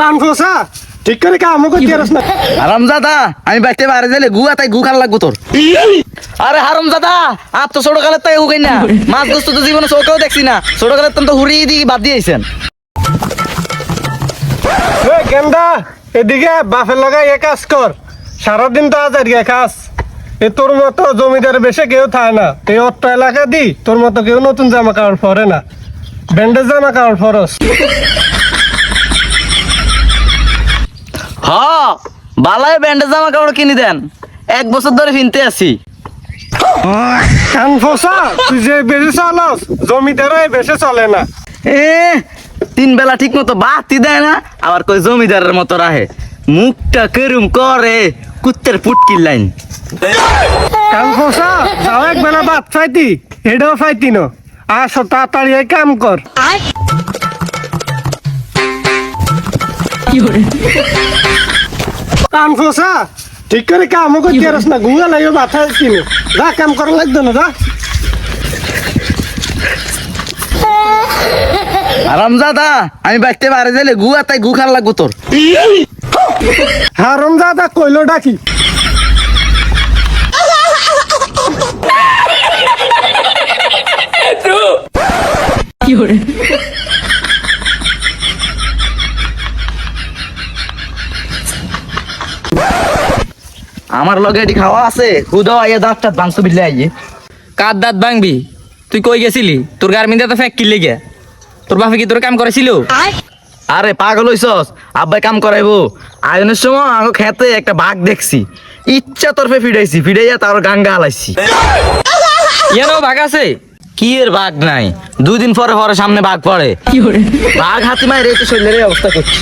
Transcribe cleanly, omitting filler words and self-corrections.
কানফোসা ঠিক করে কাম করতে পারছ না। হারামজাদা আমি বাইতে বাইরে গেলে গুয়া তাই গু খান লাগবো তোর। আরে হারামজাদা আর তো ছোট কালের তাই উগাই না মাছ গোস্ত তো জীবনে চোখেও দেখছি না, ছোট কালের তো হুড়ি দিয়ে বাদ দিয়েছেন। গেন্দা এদিকে বাপের লগাই এ কাজ কর, সারাদিন তো আজ আর খাস। এ তোর মতো জমিদার বেশে কেউ থাকে না, এই অট্ট এলাকা দি তোর মতো কেউ নতুন জামা কাপড় পরে না, ব্যান্ডেজ জামা কাপড় পরস। হ বালায় ব্যান্ডেজ জামা কাপড় কিনে দেন, 1 বছর ধরে কিনতে আছি। কানফোসা তুই যে বেশি চলস জমিদার বেশি চলে না। 3 বেলা ঠিক মতো বাতি দেয় না, আবার কই জমিদারের মতো রাহে, মুখটা কেরুম করে কুত্তের পুটকির লাইন। কানফোসা যাও এক বেলা ভাত ফাইতি এটাও ফাইতি ন, আসো তাড়াতাড়ি এই কাম কর। কানফোসা ঠিক করে কামও করতে পারছ না, গুয়া লাগে মাথা কিনে যা কাম করা লাগতো না যা। হারামজাদা আমি বাইতে বাইরে গেলে গুয়া তাই গু খান লাগবো তোর। হারম দাদা কইলো ডাকি। আমার লগে এটি খাওয়া আছে, হুদা আইয়া দাঁতটা বাংশ বিলে আইয়ে। কার দাঁত ভাঙবি? তুই কই গেছিলি? তোর গার্মেন্টে তো ফ্যাক্টরি লেগে, তোর বাপে কি তোর কাম করেছিল? আরে পাগল হইছস, আব্বাই কাম করাইবো। আয়নের সময় আমাকে খেতে একটা বাঘ দেখছি, ইচ্ছা তরফে ফিডাইছি, ফিডাইয়া তার গাঙ্গা হালাইছি। ইয়ারও ভাগ আছে? কি এর বাঘ নাই, 2 দিন পরে পরে সামনে বাঘ পড়ে। বাঘ হাতি মায়ের এই তো শরীরের অবস্থা করছি।